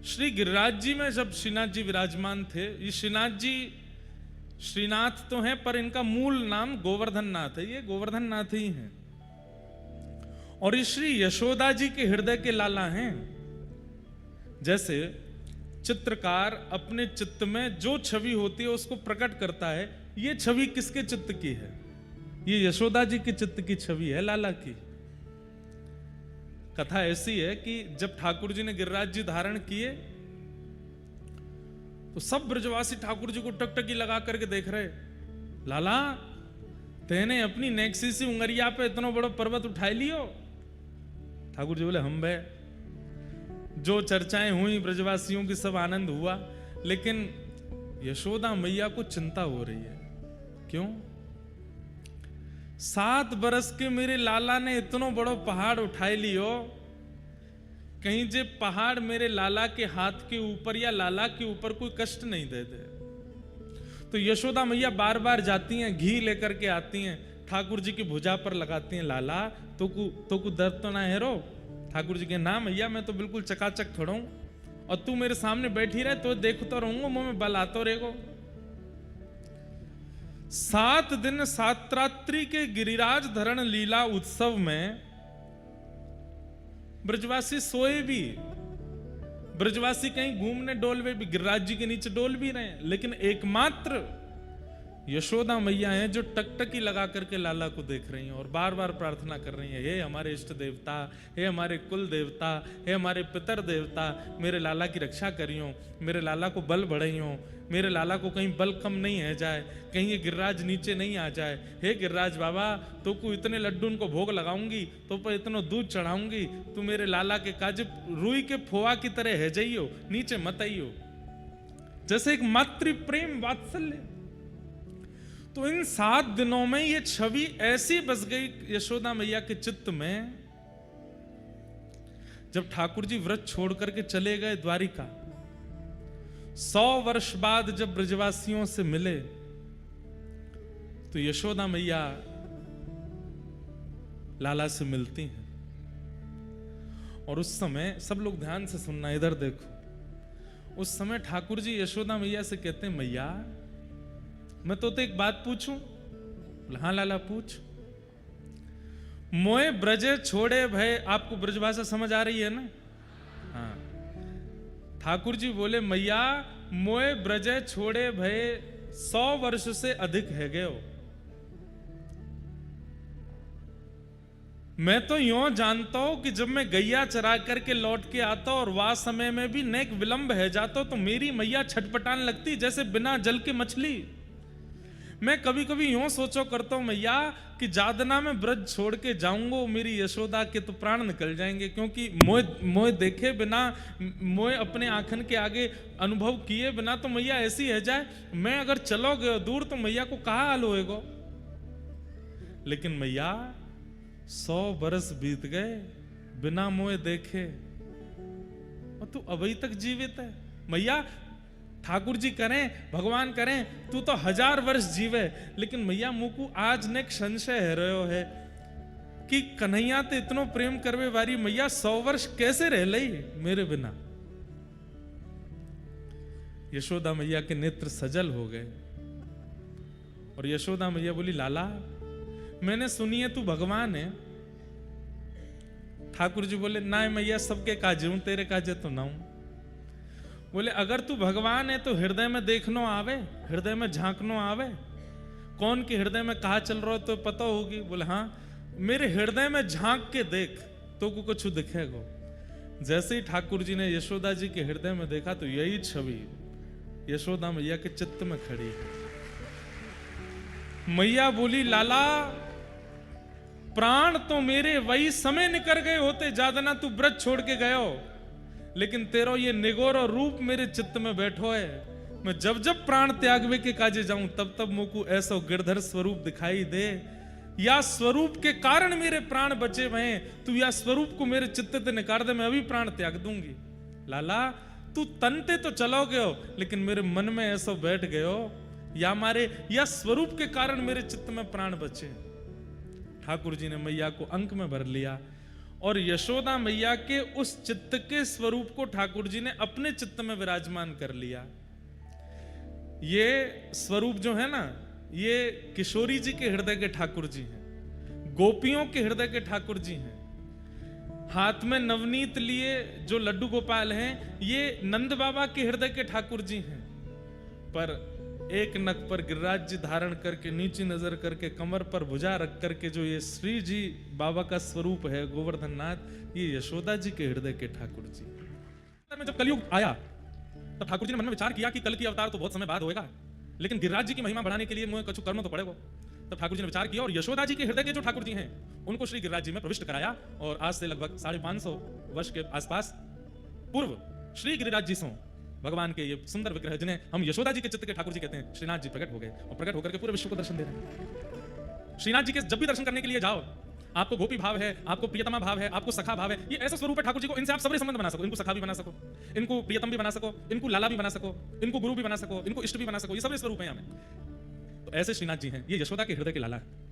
श्री गिरिराज जी में जब श्रीनाथ जी विराजमान थे, ये श्रीनाथ जी श्रीनाथ तो हैं पर इनका मूल नाम गोवर्धन नाथ है, ये गोवर्धन नाथ ही हैं। और ये श्री यशोदा जी के हृदय के लाला हैं। जैसे चित्रकार अपने चित्त में जो छवि होती है उसको प्रकट करता है, ये छवि किसके चित्त की है? ये यशोदा जी के चित्त की छवि है, लाला की। कथा ऐसी है कि जब ठाकुर जी ने गिरिराज जी धारण किए तो सब ब्रजवासी ठाकुर जी को टकटकी लगा करके देख रहे, लाला तेने अपनी नेक्सी सी उंगरिया पे इतना बड़ा पर्वत उठाई लियो। ठाकुर जी बोले हम बे। जो चर्चाएं हुई ब्रजवासियों की सब आनंद हुआ, लेकिन यशोदा मैया को चिंता हो रही है। क्यों? 7 बरस के मेरे लाला ने इतना बड़ा पहाड़ उठाई लियो, कहीं जे पहाड़ मेरे लाला के हाथ के ऊपर या लाला के ऊपर कोई कष्ट नहीं दे दे। तो यशोदा मैया बार बार जाती हैं, घी लेकर के आती हैं, ठाकुर जी की भुजा पर लगाती हैं, लाला तो को दर्द तो ना है रो? ठाकुर जी के ना मैया मैं तो बिल्कुल चकाचक खड़ा हूं, और तू मेरे सामने बैठी रहे तो देखता रहूंगा, मुंह में बल आता रहेगो। 7 दिन 7 रात्रि के गिरिराज धरण लीला उत्सव में ब्रजवासी सोए भी, ब्रजवासी कहीं घूमने डोलवे भी, गिरिराज जी के नीचे डोल भी रहे हैं, लेकिन एकमात्र यशोदा मैया हैं जो टकटकी लगा करके लाला को देख रही हैं और बार बार प्रार्थना कर रही हैं, हे हमारे इष्ट देवता, हे हमारे कुल देवता, हे हमारे पितर देवता, मेरे लाला की रक्षा करियो, मेरे लाला को बल बढ़ाइयो, मेरे लाला को कहीं बल कम नहीं है जाए, कहीं ये गिरिराज नीचे नहीं आ जाए। हे गिरिराज बाबा, तो को इतने लड्डू उनको भोग लगाऊंगी, तो पर इतना दूध चढ़ाऊंगी, तू मेरे लाला के काज रुई के फोआ की तरह है जाइयो, नीचे मत आइयो। जैसे एक मातृ प्रेम वात्सल्य। तो इन 7 दिनों में ये छवि ऐसी बस गई यशोदा मैया के चित्त में, जब ठाकुर जी व्रत छोड़ करके चले गए द्वारिका, 100 वर्ष बाद जब ब्रजवासियों से मिले तो यशोदा मैया लाला से मिलती हैं। और उस समय सब लोग ध्यान से सुनना, इधर देखो, उस समय ठाकुर जी यशोदा मैया से कहते हैं, मैया मैं तो एक बात पूछूं? हाँ लाला पूछ। मोए ब्रजे छोड़े भय, आपको ब्रजभाषा समझ आ रही है ना? हाँ। ठाकुर जी बोले, मैया मोए ब्रजे छोड़े भय 100 वर्ष से अधिक है गयो। मैं तो यूं जानता हूं कि जब मैं गैया चरा करके लौट के आता और वह समय में भी नेक विलंब है जाता तो मेरी मैया छटपटाने लगती जैसे बिना जल के मछली। मैं कभी कभी यूं सोचो करता हूं मैया कि जादना में ब्रज छोड़ के जाऊंगा, मेरी यशोदा के तो प्राण निकल जाएंगे, क्योंकि मोए देखे बिना, मोए अपने आंखन के आगे अनुभव किए बिना तो मैया ऐसी है जाए, मैं अगर चलो गए दूर तो मैया को कहा हाल होएगो। लेकिन मैया 100 बरस बीत गए बिना मोए देखे और तू अभी तक जीवित है। मैया ठाकुर जी करें, भगवान करें, तू तो 1000 वर्ष जीवे, लेकिन मैया मुकु आज ने संशय है रहो है कि कन्हैया ते इतनो प्रेम करवे वारी मैया 100 वर्ष कैसे रह लई मेरे बिना। यशोदा मैया के नेत्र सजल हो गए और यशोदा मैया बोली, लाला मैंने सुनी है तू भगवान है। ठाकुर जी बोले, ना मैया सबके काजे हूं, तेरे काजे तो ना हूं। बोले, अगर तू भगवान है तो हृदय में देखनो आवे, हृदय में झांकनो आवे, कौन के हृदय में कहा चल रहा हो तो पता होगी। बोले हाँ, मेरे हृदय में झांक के देख तो को कुछ दिखेगा। जैसे ही ठाकुर जी ने यशोदा जी के हृदय में देखा तो यही छवि यशोदा मैया के चित्त में खड़ी है। मैया बोली, लाला प्राण तो मेरे वही समय निकल गए होते, जादना तू व्रत छोड़ के गयो, लेकिन तेरो ये निगोर और रूप मेरे चित्त में बैठो है। मैं जब जब प्राण त्यागवे के काजे जाऊं तब तब मुझको ऐसा गिरधर स्वरूप दिखाई दे, या स्वरूप के कारण मेरे प्राण बचे हुए, तू या स्वरूप को मेरे चित्त से निकाल दे, मैं अभी प्राण त्याग दूंगी। लाला तू तनते तो चलो गयो, लेकिन मेरे मन में ऐसा बैठ गयो, या स्वरूप के कारण मेरे चित्त में प्राण बचे। ठाकुर जी ने मैया को अंक में भर लिया और यशोदा मैया के उस चित्त के स्वरूप को ठाकुर जी ने अपने चित्त में विराजमान कर लिया। ये स्वरूप जो है ना, ये किशोरी जी के हृदय के ठाकुर जी हैं, गोपियों के हृदय के ठाकुर जी हैं। हाथ में नवनीत लिए जो लड्डू गोपाल हैं, ये नंद बाबा के हृदय के ठाकुर जी हैं। पर एक नक पर गिरिराज जी धारण करके, नीची नजर करके, कमर पर भुजा रख करके जो ये श्री जी बाबा का स्वरूप है गोवर्धन नाथ, ये यशोदा जी के हृदय के ठाकुर जी। जब कलयुग आया तब ठाकुर जी ने मन में विचार किया कि कल की अवतार तो बहुत समय बाद होएगा, लेकिन गिरिराज जी की महिमा बढ़ाने के लिए मुझे कछु कर्म तो पड़ेगा। तब ठाकुर जी ने विचार किया और यशोदा जी के हृदय के जो ठाकुर जी हैं उनको श्री गिरिराज जी में प्रविष्ट कराया। और आज से लगभग 550 वर्ष के आसपास पूर्व श्री गिरिराज जी सो भगवान के ये सुंदर विग्रह, जिन्हें हम यशोदा जी के चित्त के ठाकुर जी कहते हैं, श्रीनाथ जी प्रकट हो गए और प्रकट होकर के पूरे विश्व को दर्शन दे रहे हैं। श्रीनाथ जी के जब भी दर्शन करने के लिए जाओ, आपको गोपी भाव है, आपको प्रियतमा भाव है, आपको सखा भाव है, ये ऐसा स्वरूप है ठाकुर जी को, इनसे आप सबरे संबंध बना सको। इनको सखा भी बना सको, इनको प्रियतम भी बना सको, इनको लाला भी बना सको, इनको गुरु भी बना सको, इनको इष्ट भी बना सको, ये सबरे स्वरूप है यहाँ में। तो ऐसे श्रीनाथ जी हैं, ये यशोदा के हृदय के लाला है।